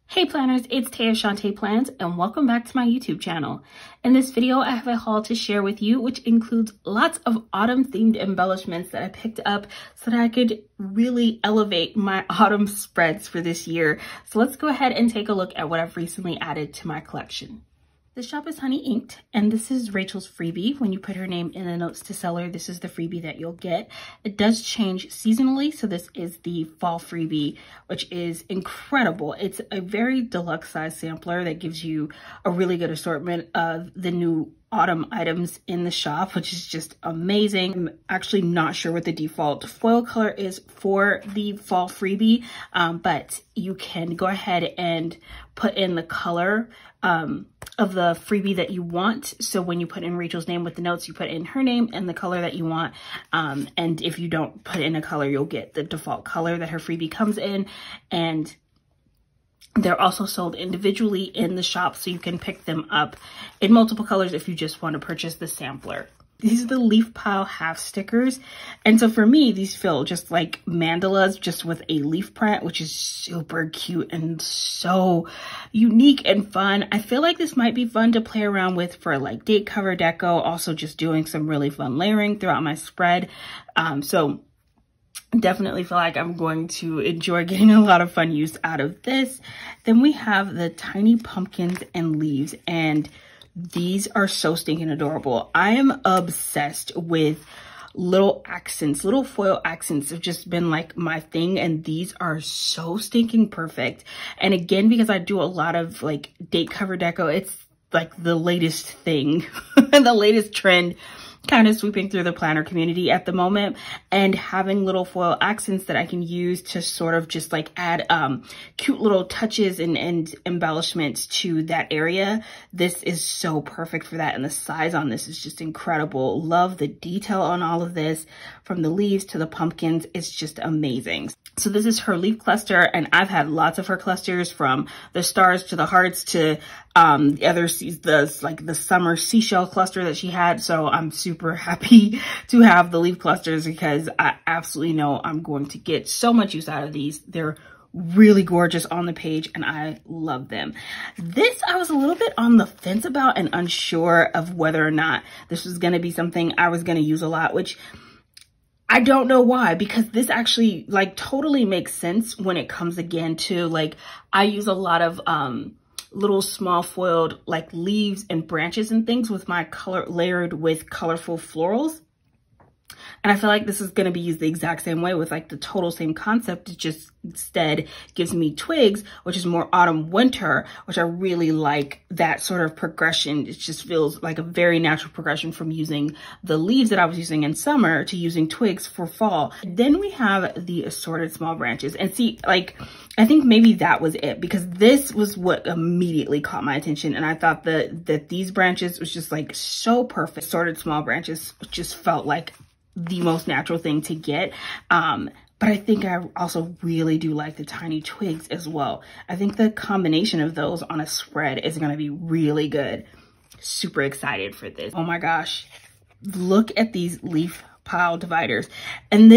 Hey planners, it's Taya Shantae Plans and welcome back to my YouTube channel. In this video, I have a haul to share with you, which includes lots of autumn themed embellishments that I picked up so that I could really elevate my autumn spreads for this year. So let's go ahead and take a look at what I've recently added to my collection. The shop is HoneyInked, and this is Rachel's freebie. When you put her name in the notes to seller, this is the freebie that you'll get. It does change seasonally, so this is the fall freebie, which is incredible. It's a very deluxe size sampler that gives you a really good assortment of the new autumn items in the shop, which is just amazing. I'm actually not sure what the default foil color is for the fall freebie, but you can go ahead and put in the color of the freebie that you want. So when you put in Rachel's name with the notes, you put in her name and the color that you want. And if you don't put in a color, you'll get the default color that her freebie comes in. And they're also sold individually in the shop, so you can pick them up in multiple colors if you just want to purchase the sampler. These are the leaf pile half stickers. And so for me, these feel just like mandalas, just with a leaf print, which is super cute and so unique and fun. I feel like this might be fun to play around with for like date cover deco, also just doing some really fun layering throughout my spread. So definitely feel like I'm going to enjoy getting a lot of fun use out of this. Then we have the tiny pumpkins and leaves, and these are so stinking adorable. I am obsessed with little accents. Little foil accents have just been like my thing, and these are so stinking perfect. And again, because I do a lot of like date cover deco, it's like the latest thing, the latest trend kind of sweeping through the planner community at the moment, and having little foil accents that I can use to sort of just like add cute little touches and embellishments to that area. This is so perfect for that, and the size on this is just incredible. Love the detail on all of this, from the leaves to the pumpkins. It's just amazing. So this is her leaf cluster, and I've had lots of her clusters, from the stars to the hearts to the summer seashell cluster that she had. So I'm super happy to have the leaf clusters because I absolutely know I'm going to get so much use out of these. They're really gorgeous on the page and I love them. This I was a little bit on the fence about and unsure of whether or not this was going to be something I was going to use a lot, which I don't know why, because this actually like totally makes sense when it comes again to like, I use a lot of little small foiled like leaves and branches and things with my color layered with colorful florals. And I feel like this is going to be used the exact same way with like the total same concept. It just instead gives me twigs, which is more autumn winter, which I really like that sort of progression. It just feels like a very natural progression from using the leaves that I was using in summer to using twigs for fall. Then we have the assorted small branches, and see, like, I think maybe that was it, because this was what immediately caught my attention. And I thought that these branches was just like so perfect. Assorted small branches just felt like the most natural thing to get. But I think I also really do like the tiny twigs as well. I think the combination of those on a spread is going to be really good. Super excited for this. Oh my gosh. Look at these leaf pile dividers. And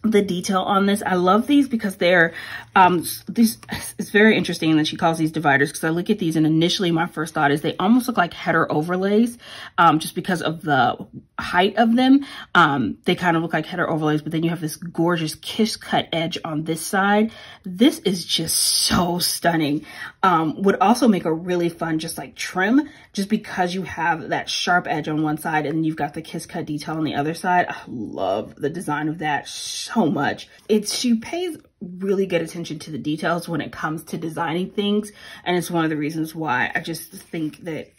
the detail on this, I love these because they're it's very interesting that she calls these dividers, because I look at these and initially my first thought is they almost look like header overlays, just because of the height of them. They kind of look like header overlays, but then you have this gorgeous kiss cut edge on this side. This is just so stunning. Would also make a really fun just like trim, just because you have that sharp edge on one side and you've got the kiss cut detail on the other side. I love the design of that so much. She pays really good attention to the details when it comes to designing things, and it's one of the reasons why I just think that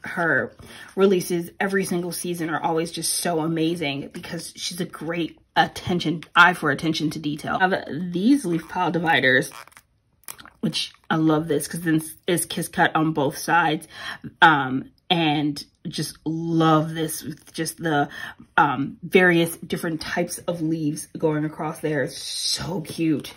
her releases every single season are always just so amazing, because she's a great eye for attention to detail. I have these leaf pile dividers, which I love this because this is kiss cut on both sides, and just love this with just the various different types of leaves going across there. It's so cute,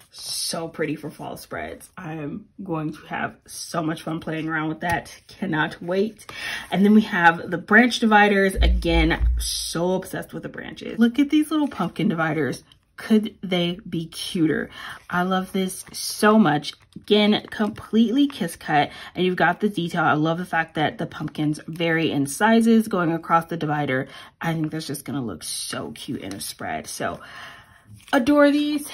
so pretty for fall spreads. I'm going to have so much fun playing around with that. Cannot wait. And then we have the branch dividers. Again, so obsessed with the branches. Look at these little pumpkin dividers. Could they be cuter? I love this so much. Again, completely kiss cut, and you've got the detail. I love the fact that the pumpkins vary in sizes going across the divider. I think that's just gonna look so cute in a spread. So adore these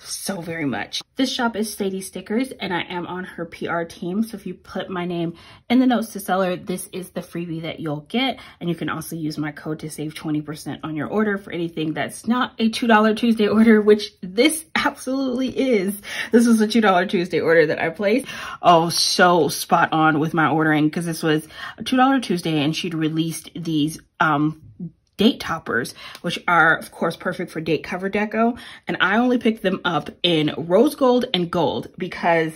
so very much. This shop is Sadie Stickers, and I am on her PR team. So if you put my name in the notes to seller, this is the freebie that you'll get. And you can also use my code to save 20% on your order for anything that's not a $2 Tuesday order, which this absolutely is. This was a $2 Tuesday order that I placed. Oh, so spot on with my ordering, because this was a $2 Tuesday and she'd released these date toppers, which are of course perfect for date cover deco. And I only picked them up in rose gold and gold because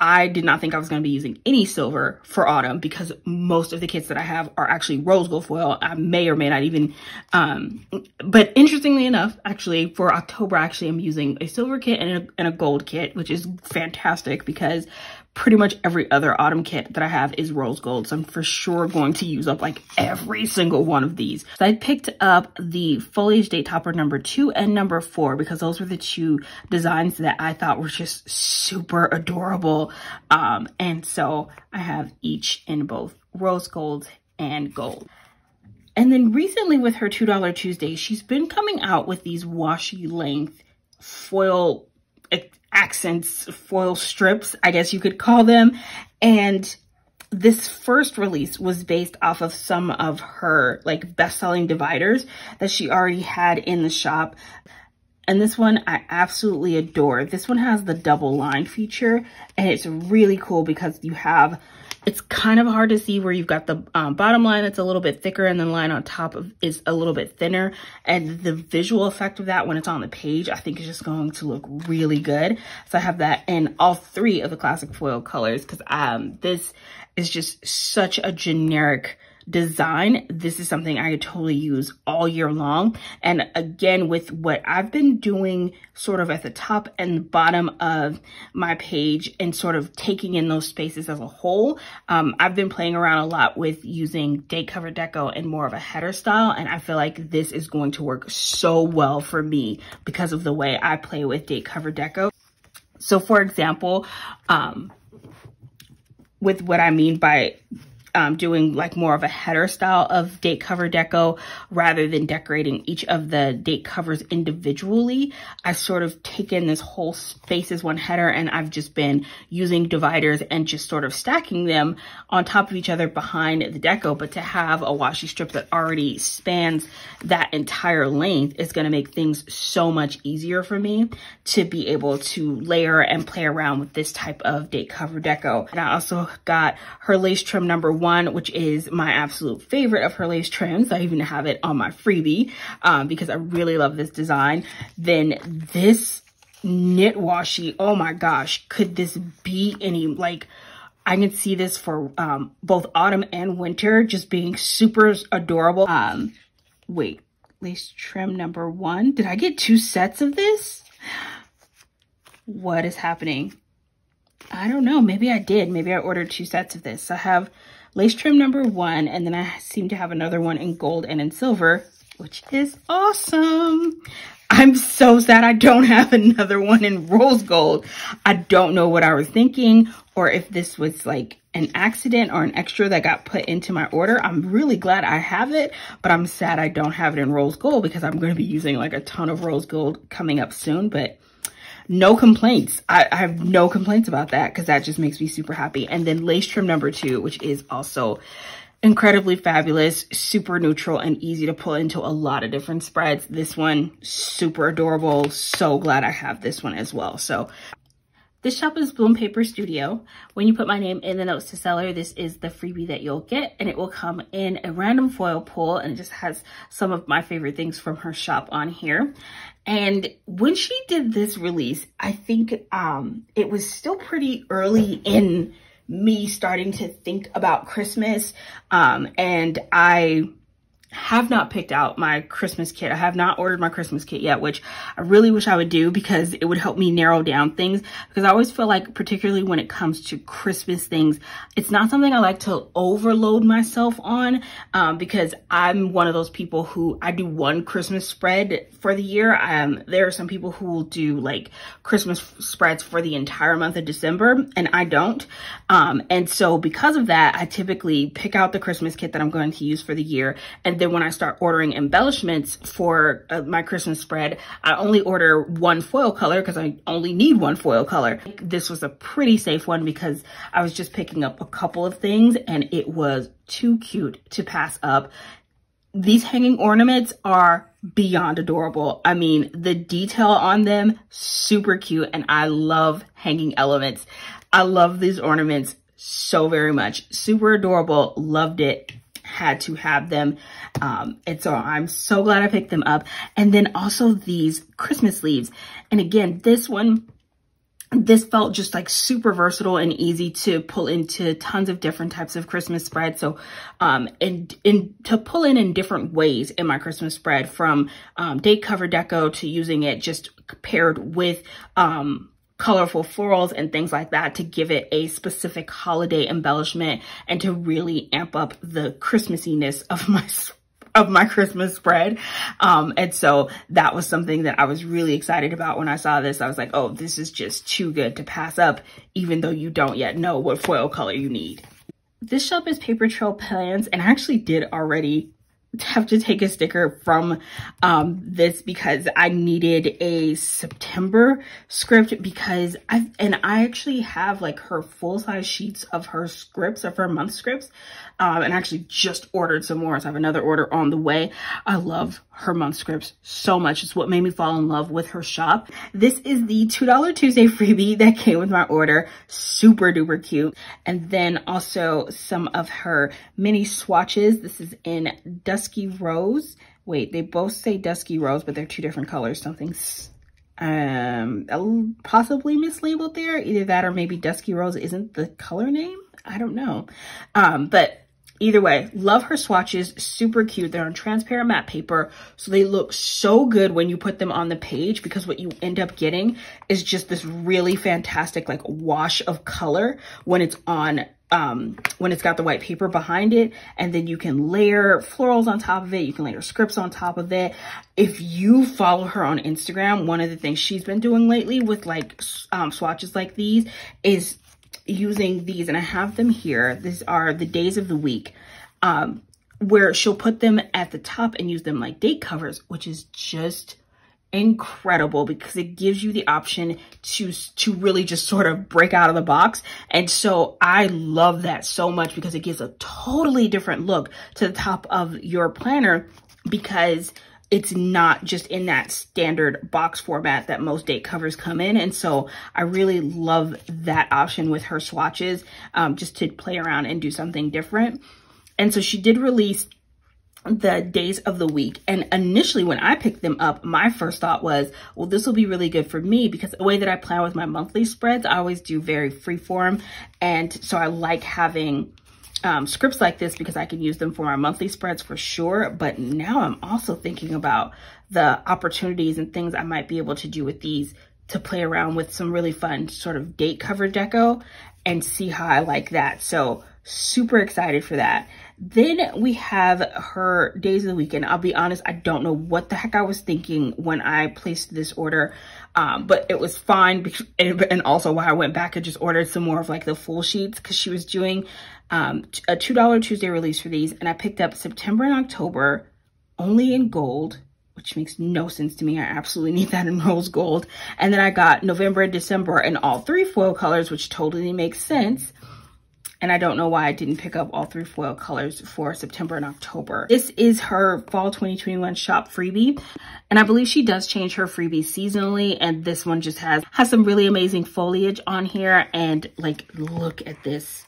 I did not think I was going to be using any silver for autumn, because most of the kits that I have are actually rose gold foil. I may or may not even, but interestingly enough, actually for October, actually I'm using a silver kit and a gold kit, which is fantastic because pretty much every other autumn kit that I have is rose gold. So I'm for sure going to use up like every single one of these. So I picked up the foliage date topper number 2 and number 4 because those were the two designs that I thought were just super adorable. And so I have each in both rose gold and gold. And then recently with her $2 Tuesday, she's been coming out with these washi length foil accents, foil strips, I guess you could call them. And this first release was based off of some of her like best-selling dividers that she already had in the shop. And this one I absolutely adore. This one has the double line feature, and it's really cool because you have, it's kind of hard to see where you've got the bottom line that's a little bit thicker and the line on top of is a little bit thinner. And the visual effect of that when it's on the page, I think is just going to look really good. So I have that in all 3 of the classic foil colors because this is just such a generic design. This is something I could totally use all year long. And again, with what I've been doing sort of at the top and bottom of my page and sort of taking in those spaces as a whole, I've been playing around a lot with using date cover deco in more of a header style. And I feel like this is going to work so well for me because of the way I play with date cover deco. So for example, with what I mean by doing like more of a header style of date cover deco rather than decorating each of the date covers individually, I sort of taken this whole space as one header and I've just been using dividers and just sort of stacking them on top of each other behind the deco. But to have a washi strip that already spans that entire length is going to make things so much easier for me to be able to layer and play around with this type of date cover deco. And I also got her lace trim number 1, which is my absolute favorite of her lace trims. I even have it on my freebie because I really love this design. Then this knit washi, oh my gosh, could this be any, like, I can see this for both autumn and winter just being super adorable. Wait, lace trim number 1. Did I get 2 sets of this? What is happening? I don't know. Maybe I did. Maybe I ordered 2 sets of this. So I have lace trim number 1, and then I seem to have another one in gold and in silver, which is awesome. I'm so sad I don't have another one in rose gold. I don't know what I was thinking, or if this was like an accident or an extra that got put into my order. I'm really glad I have it, but I'm sad I don't have it in rose gold because I'm going to be using like a ton of rose gold coming up soon. But no complaints. I have no complaints about that because that just makes me super happy. And then lace trim number 2, which is also incredibly fabulous, super neutral, and easy to pull into a lot of different spreads. This one, super adorable. So glad I have this one as well. So this shop is Bloom Paper Studio. When you put my name in the notes to seller, this is the freebie that you'll get, and it will come in a random foil pull, and it just has some of my favorite things from her shop on here. And when she did this release, I think it was still pretty early in me starting to think about Christmas, and I have not picked out my Christmas kit. I have not ordered my Christmas kit yet, which I really wish I would do because it would help me narrow down things. Because I always feel like, particularly when it comes to Christmas things, it's not something I like to overload myself on, because I'm one of those people who, I do one Christmas spread for the year. There are some people who will do like Christmas spreads for the entire month of December, and I don't. And so because of that, I typically pick out the Christmas kit that I'm going to use for the year, and then when I start ordering embellishments for my Christmas spread, I only order one foil color because I only need one foil color. This was a pretty safe one because I was just picking up a couple of things and it was too cute to pass up. These hanging ornaments are beyond adorable. I mean, the detail on them, super cute, and I love hanging elements. I love these ornaments so very much. Super adorable, loved it. Had to have them, and so I'm so glad I picked them up. And then also these Christmas leaves, and again, this felt just like super versatile and easy to pull into tons of different types of Christmas spreads. So and to pull in different ways in my Christmas spread, from date cover deco to using it just paired with colorful florals and things like that to give it a specific holiday embellishment and to really amp up the Christmassiness of my Christmas spread. And so that was something that I was really excited about when I saw this. I was like, oh, this is just too good to pass up, even though you don't yet know what foil color you need. This shop is Paper Trail Plans, and I actually did already have to take a sticker from this because I needed a September script, because I actually have like her full-size sheets of her scripts, of her month scripts, and I actually just ordered some more, so I have another order on the way. I love her month scripts so much. It's what made me fall in love with her shop. This is the $2 Tuesday freebie that came with my order. Super duper cute. And then also some of her mini swatches. This is in Dusky Rose. Wait, they both say Dusky Rose, but they're two different colors. Something's possibly mislabeled there. Either that or maybe Dusky Rose isn't the color name. I don't know. But either way, love her swatches, super cute. They're on transparent matte paper, so they look so good when you put them on the page, because what you end up getting is just this really fantastic like wash of color when it's on, when it's got the white paper behind it. And then you can layer florals on top of it. You can layer scripts on top of it. If you follow her on Instagram, one of the things she's been doing lately with like swatches like these is using these, and I have them here. These are the days of the week, where she'll put them at the top and use them like date covers, which is just incredible because it gives you the option to really just sort of break out of the box. And so I love that so much because it gives a totally different look to the top of your planner, because it's not just in that standard box format that most date covers come in. And so I really love that option with her swatches, just to play around and do something different. And so she did release the days of the week. And initially when I picked them up, my first thought was, well, this will be really good for me, because the way that I plan with my monthly spreads, I always do very freeform. And so I like having scripts like this because I can use them for my monthly spreads for sure. But now I'm also thinking about the opportunities and things I might be able to do with these to play around with some really fun sort of date cover deco and see how I like that. So super excited for that. Then we have her days of the week, and I'll be honest, I don't know what the heck I was thinking when I placed this order, but it was fine. And also why I went back and just ordered some more of like the full sheets, because she was doing a $2 Tuesday release for these, and I picked up September and October only in gold, which makes no sense to me. I absolutely need that in rose gold. And then I got November and December in all three foil colors, which totally makes sense. And I don't know why I didn't pick up all three foil colors for September and October. This is her fall 2021 shop freebie. And I believe she does change her freebies seasonally. And this one just has some really amazing foliage on here. And like, look at this.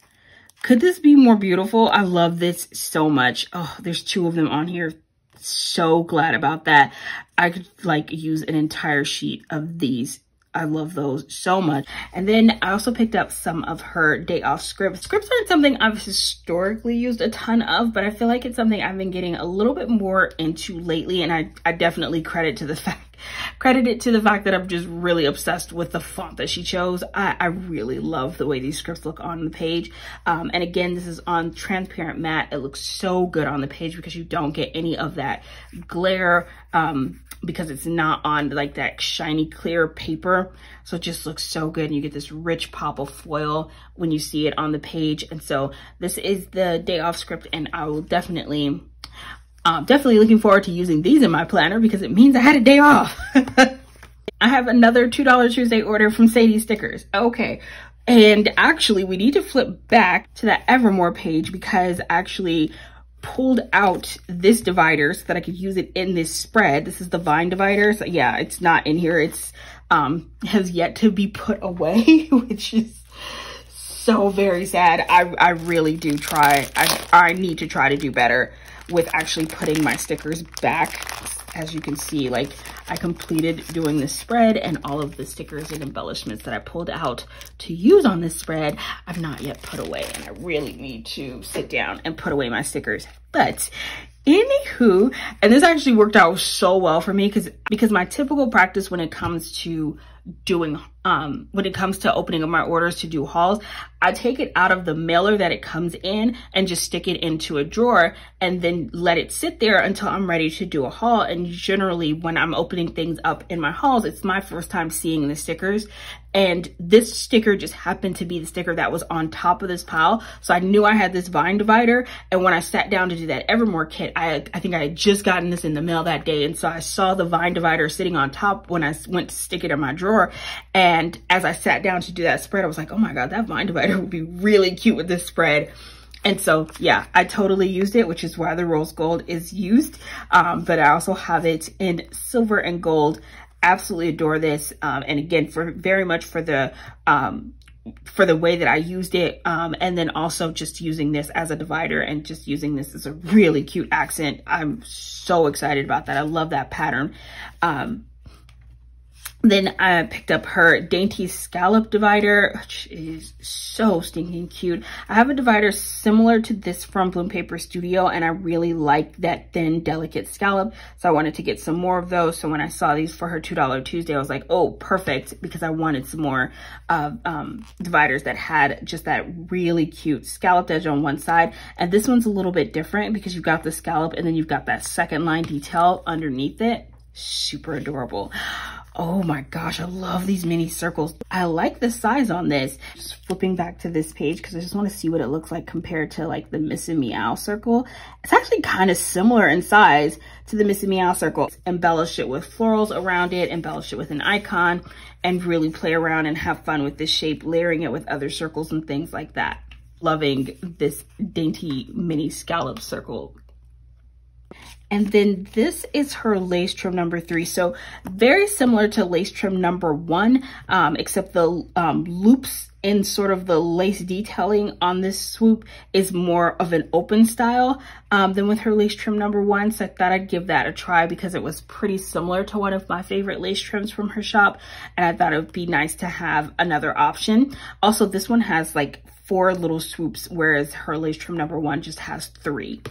Could this be more beautiful? I love this so much. Oh, there's two of them on here. So glad about that. I could like use an entire sheet of these I love those so much. And then I also picked up some of her day off scripts. Scripts aren't something I've historically used a ton of, but I feel like it's something I've been getting a little bit more into lately. And I definitely credit it to the fact that I'm just really obsessed with the font that she chose. I really love the way these scripts look on the page. And again, this is on transparent matte. It looks so good on the page because you don't get any of that glare, because it's not on like that shiny clear paper. So it just looks so good. And you get this rich pop of foil when you see it on the page. And so this is the day off script, and I will definitely looking forward to using these in my planner because it means I had a day off. I have another $2 Tuesday order from Sadie Stickers. Okay. And actually we need to flip back to that Evermore page because I actually pulled out this divider so that I could use it in this spread. This is the vine divider. So yeah, it's not in here. It's has yet to be put away, which is so very sad. I really do try. I need to try to do better with actually putting my stickers back. As you can see, like I completed doing this spread, and all of the stickers and embellishments that I pulled out to use on this spread, I've not yet put away, and I really need to sit down and put away my stickers. But anywho, and this actually worked out so well for me because my typical practice when it comes to doing when it comes to opening up my orders to do hauls, I take it out of the mailer that it comes in and just stick it into a drawer and then let it sit there until I'm ready to do a haul. And generally when I'm opening things up in my hauls, it's my first time seeing the stickers, and this sticker just happened to be the sticker that was on top of this pile. So I knew I had this vine divider, and when I sat down to do that Evermore kit, I think I had just gotten this in the mail that day, and so I saw the vine divider sitting on top when I went to stick it in my drawer. And as I sat down to do that spread, I was like, oh my God, that vine divider would be really cute with this spread. And so, yeah, I totally used it, which is why the rose gold is used. But I also have it in silver and gold. Absolutely adore this. And again, very much for the way that I used it. And then also just using this as a divider and just using this as a really cute accent. I'm so excited about that. I love that pattern. Then I picked up her Dainty Scallop divider, which is so stinking cute. I have a divider similar to this from Bloom Paper Studio, and I really like that thin, delicate scallop. So I wanted to get some more of those. So when I saw these for her $2 Tuesday, I was like, oh, perfect, because I wanted some more dividers that had just that really cute scalloped edge on one side. And this one's a little bit different because you've got the scallop and then you've got that second line detail underneath it. Super adorable. Oh my gosh, I love these mini circles. I like the size on this. Just flipping back to this page because I just want to see what it looks like compared to like the Miss and Meow circle. It's actually kind of similar in size to the Miss and Meow circle. Embellish it with florals around it, embellish it with an icon, and really play around and have fun with this shape, layering it with other circles and things like that. Loving this Dainty mini scallop circle. And then this is her lace trim number 3. So very similar to lace trim number 1, except the loops in sort of the lace detailing on this swoop is more of an open style than with her lace trim number 1. So I thought I'd give that a try because it was pretty similar to one of my favorite lace trims from her shop. And I thought it would be nice to have another option. Also, this one has like 4 little swoops, whereas her lace trim number 1 just has 3.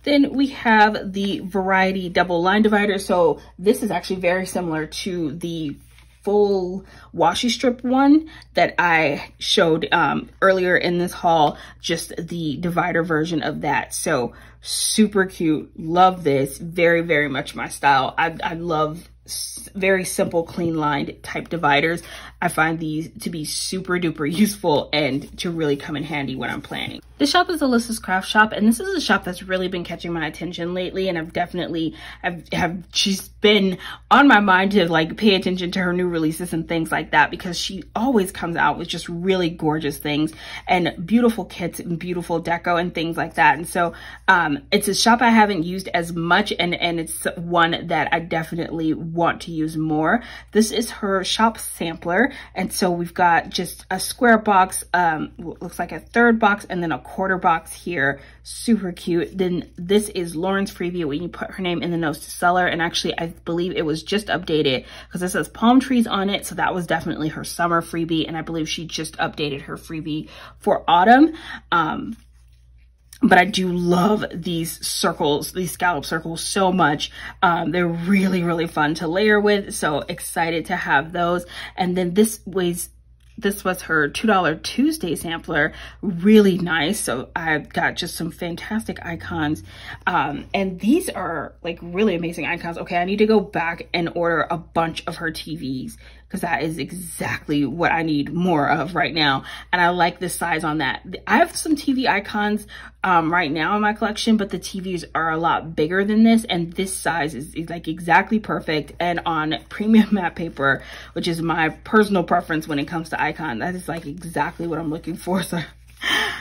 Then we have the Variety double line divider. So this is actually very similar to the full washi strip one that I showed earlier in this haul, just the divider version of that. So super cute. Love this. Very, very much my style. I love very simple, clean lined type dividers. I find these to be super duper useful and to really come in handy when I'm planning. This shop is Alyssa's Craft Shop, and this is a shop that's really been catching my attention lately, and I've definitely she's been on my mind to like pay attention to her new releases and things like that, because she always comes out with just really gorgeous things and beautiful kits and beautiful deco and things like that. And so it's a shop I haven't used as much, and it's one that I definitely want to use more. This is her shop sampler. here. And so we've got just a square box, looks like a third box, and then a quarter box here. Super cute. Then this is Lauren's freebie when you put her name in the notes to seller. And actually, I believe it was just updated because it says palm trees on it. So that was definitely her summer freebie. And I believe she just updated her freebie for autumn. But I do love these circles, these scallop circles so much. They're really, really fun to layer with. So excited to have those. And then this was her $2 Tuesday sampler. Really nice. So I've got just some fantastic icons. And these are like really amazing icons. Okay, I need to go back and order a bunch of her TVs because that is exactly what I need more of right now. And I like the size on that. I have some TV icons right now in my collection, but the TVs are a lot bigger than this. And this size is like exactly perfect. And on premium matte paper, which is my personal preference when it comes to icon, that is like exactly what I'm looking for. So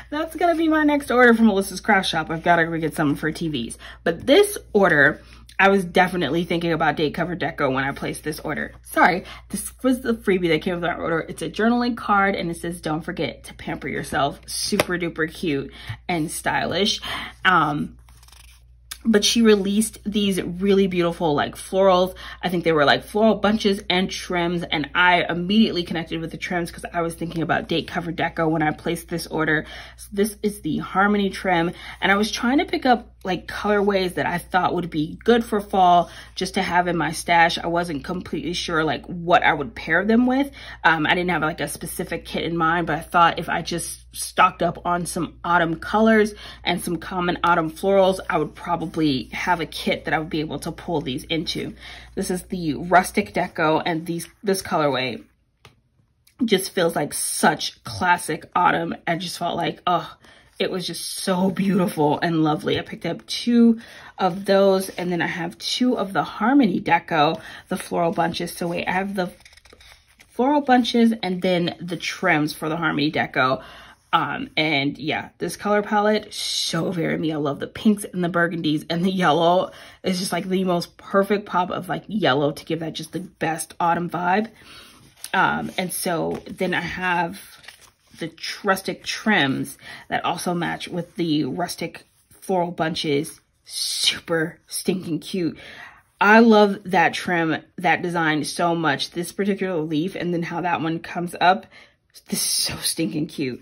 that's gonna be my next order from Alyssa's Craft Shop. I've got to go get some for TVs. But this order, I was definitely thinking about date cover deco when I placed this order. Sorry, this was the freebie that came with our order. It's a journaling card and it says, don't forget to pamper yourself. Super duper cute and stylish. But she released these really beautiful like florals. I think they were like floral bunches and trims. And I immediately connected with the trims because I was thinking about date cover deco when I placed this order. So this is the Harmony trim. And I was trying to pick up like colorways that I thought would be good for fall just to have in my stash. I wasn't completely sure like what I would pair them with. I didn't have like a specific kit in mind, but I thought if I just stocked up on some autumn colors and some common autumn florals, I would probably have a kit that I would be able to pull these into. This is the rustic deco, and this colorway just feels like such classic autumn. I just felt like, oh, it was just so beautiful and lovely. I picked up 2 of those, and then I have 2 of the Harmony deco, the floral bunches. So wait, I have the floral bunches and then the trims for the Harmony deco. And yeah, this color palette, so very me. I love the pinks and the burgundies, and the yellow is just like the most perfect pop of like yellow to give that just the best autumn vibe. And so then I have the rustic trims that also match with the rustic floral bunches. Super stinking cute. I love that trim, that design so much. This particular leaf and then how that one comes up. This is so stinking cute.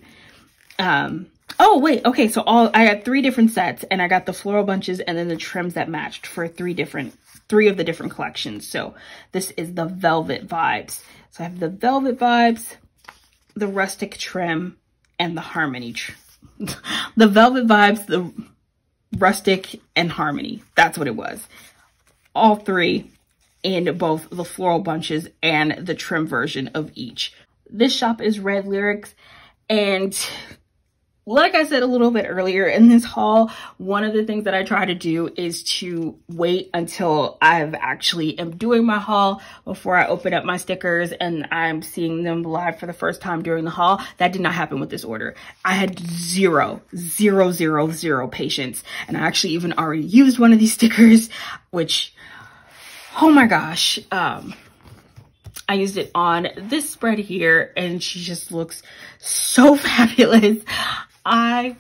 Oh wait, okay, so I got 3 different sets, and I got the floral bunches and then the trims that matched for 3 of the different collections. So this is the velvet vibes. So I have the velvet vibes, the rustic trim, and the Harmony the velvet vibes, the rustic, and Harmony. That's what it was. All 3 in both the floral bunches and the trim version of each. This shop is Red Lyrics, and like I said a little bit earlier in this haul, one of the things that I try to do is to wait until I've actually am doing my haul before I open up my stickers and I'm seeing them live for the first time during the haul. That did not happen with this order. I had zero patience. And I actually even already used one of these stickers, which, oh my gosh, I used it on this spread here and she just looks so fabulous. I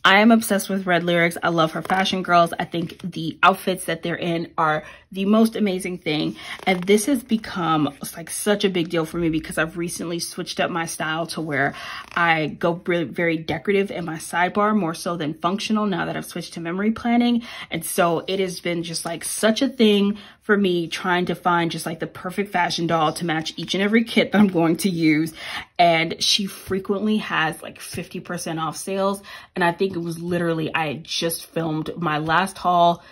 am obsessed with Red Lyrics. I love her fashion girls. I think the outfits that they're in are the most amazing thing. And this has become like such a big deal for me because I've recently switched up my style to where I go very decorative in my sidebar more so than functional now that I've switched to memory planning. And so it has been just like such a thing for me trying to find just like the perfect fashion doll to match each and every kit that I'm going to use. And she frequently has like 50% off sales. And I think it was literally, I had just filmed my last haul,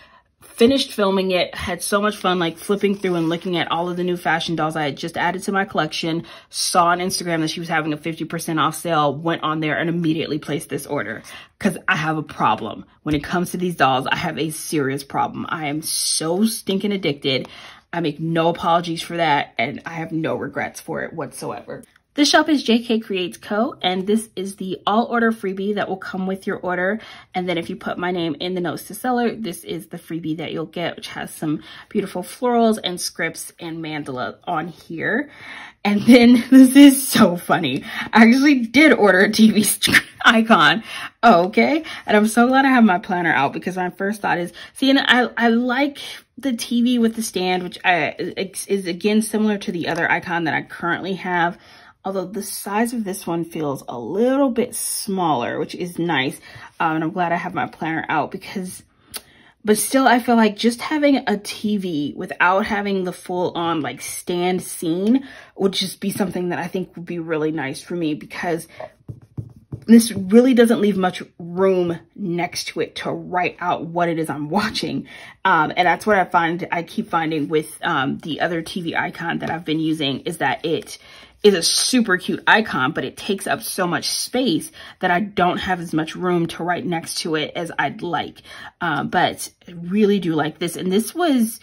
finished filming it, had so much fun like flipping through and looking at all of the new fashion dolls I had just added to my collection, saw on Instagram that she was having a 50% off sale, went on there and immediately placed this order because I have a problem. When it comes to these dolls, I have a serious problem. I am so stinking addicted. I make no apologies for that and I have no regrets for it whatsoever. This shop is JK Creates Co. And this is the all order freebie that will come with your order. And then if you put my name in the notes to seller, this is the freebie that you'll get, which has some beautiful florals and scripts and mandala on here. And then this is so funny. I actually did order a TV icon. Oh, okay. And I'm so glad I have my planner out, because my first thought is, see, and I like the TV with the stand, which is again similar to the other icon that I currently have. Although the size of this one feels a little bit smaller, which is nice. And I'm glad I have my planner out, because but still, I feel like just having a TV without having the full on like stand scene would just be something that I think would be really nice for me, because this really doesn't leave much room next to it to write out what it is I'm watching. And that's what I keep finding with the other TV icon that I've been using, is that it is a super cute icon, but it takes up so much space that I don't have as much room to write next to it as I'd like. But I really do like this. And this was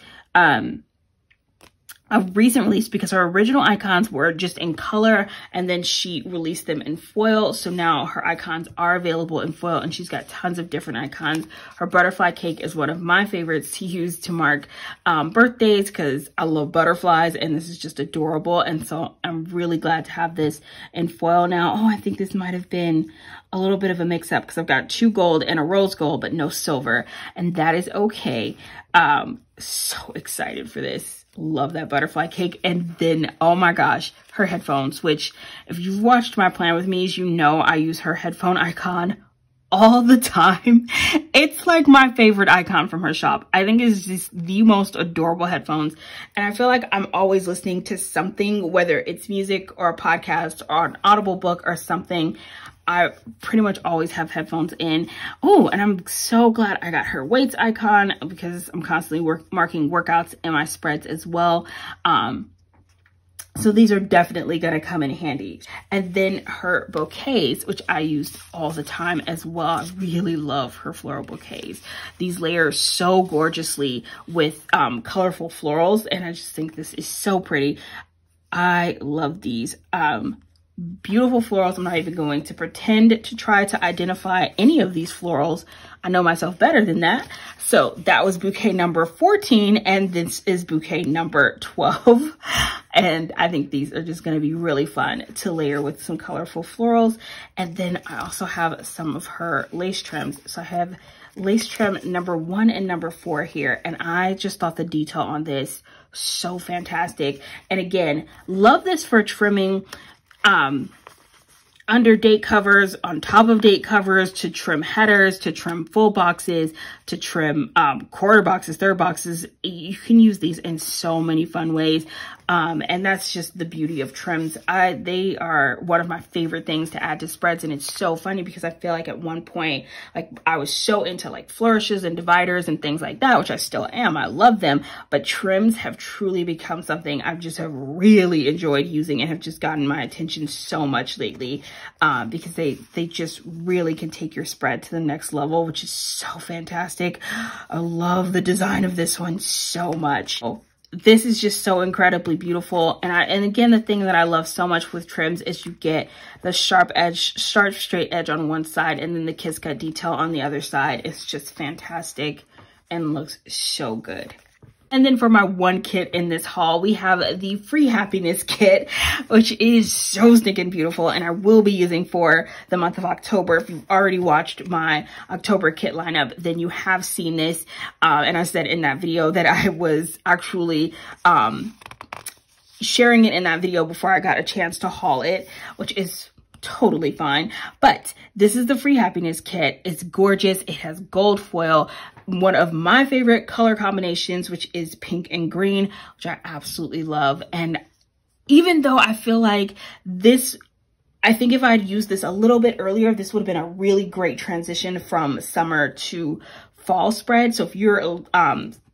a recent release, because her original icons were just in color, and then she released them in foil. So now her icons are available in foil, and she's got tons of different icons. Her butterfly cake is one of my favorites to use to mark birthdays, because I love butterflies, and this is just adorable. And so I'm really glad to have this in foil now. Oh, I think this might have been a little bit of a mix up, because I've got 2 gold and a rose gold, but no silver, and that is okay. So excited for this. Love that butterfly cake. And then, oh my gosh, her headphones, which if you've watched my plan with me, you know I use her headphone icon all the time. It's like my favorite icon from her shop. I think it's just the most adorable headphones. And I feel like I'm always listening to something, whether it's music or a podcast or an Audible book or something. I pretty much always have headphones in. Oh, and I'm so glad I got her weights icon, because I'm constantly marking workouts in my spreads as well. So these are definitely going to come in handy. And then her bouquets, which I use all the time as well. I really love her floral bouquets. These layer so gorgeously with colorful florals, and I just think this is so pretty. I love these. Beautiful florals. I'm not even going to pretend to try to identify any of these florals. I know myself better than that. So that was bouquet number 14, and this is bouquet number 12. And I think these are just going to be really fun to layer with some colorful florals. And then I also have some of her lace trims. So I have lace trim number 1 and number 4 here, and I just thought the detail on this so fantastic. And again, love this for trimming under date covers, on top of date covers, to trim headers, to trim full boxes, to trim quarter boxes, third boxes. You can use these in so many fun ways. And that's just the beauty of trims. They are one of my favorite things to add to spreads. And it's so funny, because I feel like at one point, like I was so into like flourishes and dividers and things like that, which I still am. I love them, but trims have truly become something I've just have really enjoyed using, and have just gotten my attention so much lately, because they just really can take your spread to the next level, which is so fantastic. I love the design of this one so much. This is just so incredibly beautiful. And again, the thing that I love so much with trims is you get the sharp straight edge on one side, and then the kiss cut detail on the other side. It's just fantastic and looks so good. And then for my one kit in this haul, we have the Free Happiness kit, which is so stinking beautiful, and I will be using for the month of October. If you've already watched my October kit lineup, then you have seen this. And I said in that video that I was actually sharing it in that video before I got a chance to haul it, which is totally fine. But this is the Free Happiness kit. It's gorgeous. It has gold foil, one of my favorite color combinations, which is pink and green, which I absolutely love. And even though I feel like this, I think if I'd used this a little bit earlier, this would have been a really great transition from summer to fall spread. So if you're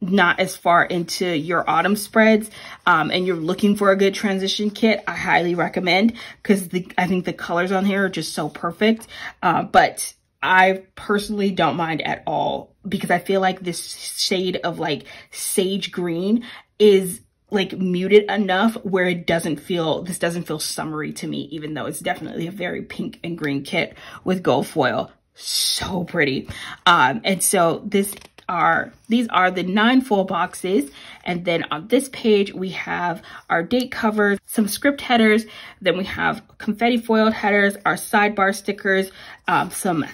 not as far into your autumn spreads and you're looking for a good transition kit, I highly recommend, because I think the colors on here are just so perfect. But I personally don't mind at all, because I feel like this shade of like sage green is like muted enough where it doesn't feel, this doesn't feel summery to me, even though it's definitely a very pink and green kit with gold foil. So pretty. And so these are the 9 full boxes. And then on this page, we have our date covers, some script headers. Then we have confetti foiled headers, our sidebar stickers, some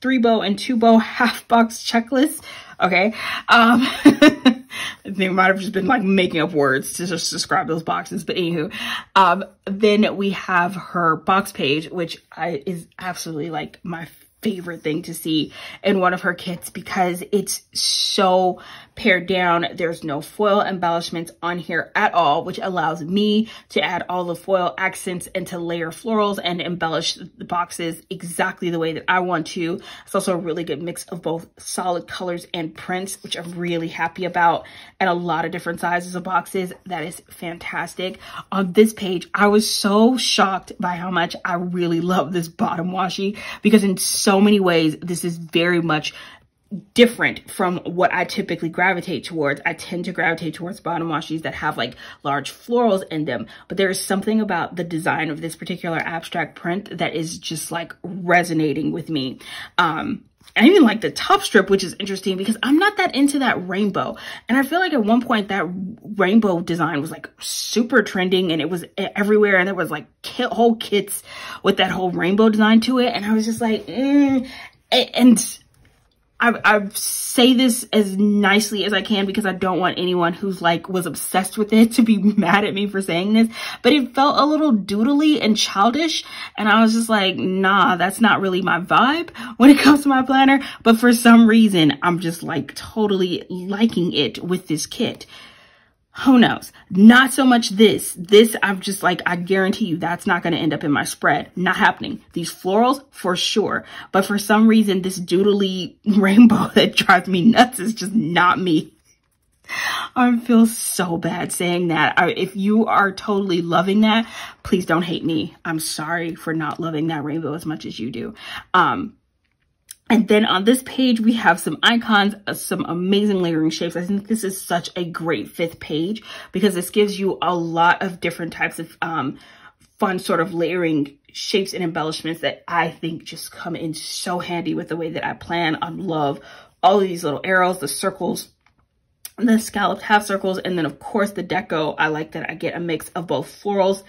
3-bow and 2-bow half box checklists. Okay. They might have just been like making up words to just describe those boxes, but anywho, then we have her box page, which is absolutely like my favorite thing to see in one of her kits because it's so pared down. There's no foil embellishments on here at all, which allows me to add all the foil accents and to layer florals and embellish the boxes exactly the way that I want to. It's also a really good mix of both solid colors and prints, which I'm really happy about, and a lot of different sizes of boxes. That is fantastic. On this page, I was so shocked by how much I really love this bottom washi because in so many ways, this is very much different from what I typically gravitate towards. I tend to gravitate towards bottom washies that have like large florals in them, but there is something about the design of this particular abstract print that is just like resonating with me. I even like the top strip, which is interesting because I'm not that into that rainbow. And I feel like at one point that rainbow design was like super trending and it was everywhere. And there was like whole kits with that whole rainbow design to it. And I was just like, and I say this as nicely as I can because I don't want anyone who's like was obsessed with it to be mad at me for saying this, but it felt a little doodly and childish. And I was just like, nah, that's not really my vibe when it comes to my planner. But for some reason, I'm just like totally liking it with this kit. Who knows? Not so much this. I'm just like, I guarantee you that's not going to end up in my spread. Not happening. These florals for sure. But for some reason, this doodly rainbow that drives me nuts is just not me. I feel so bad saying that. If you are totally loving that, please don't hate me. I'm sorry for not loving that rainbow as much as you do. And then on this page, we have some icons, some amazing layering shapes. I think this is such a great 5th page because this gives you a lot of different types of fun sort of layering shapes and embellishments that I think just come in so handy with the way that I plan. I love all of these little arrows, the circles, the scalloped half circles, and then of course the deco. I like that I get a mix of both florals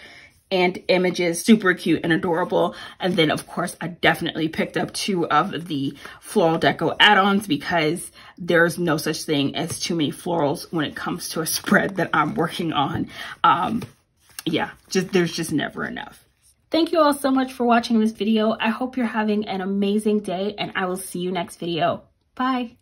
and images. Super cute and adorable. And then of course I definitely picked up 2 of the floral deco add-ons because there's no such thing as too many florals when it comes to a spread that I'm working on. Yeah, there's just never enough. Thank you all so much for watching this video. I hope you're having an amazing day and I will see you next video. Bye.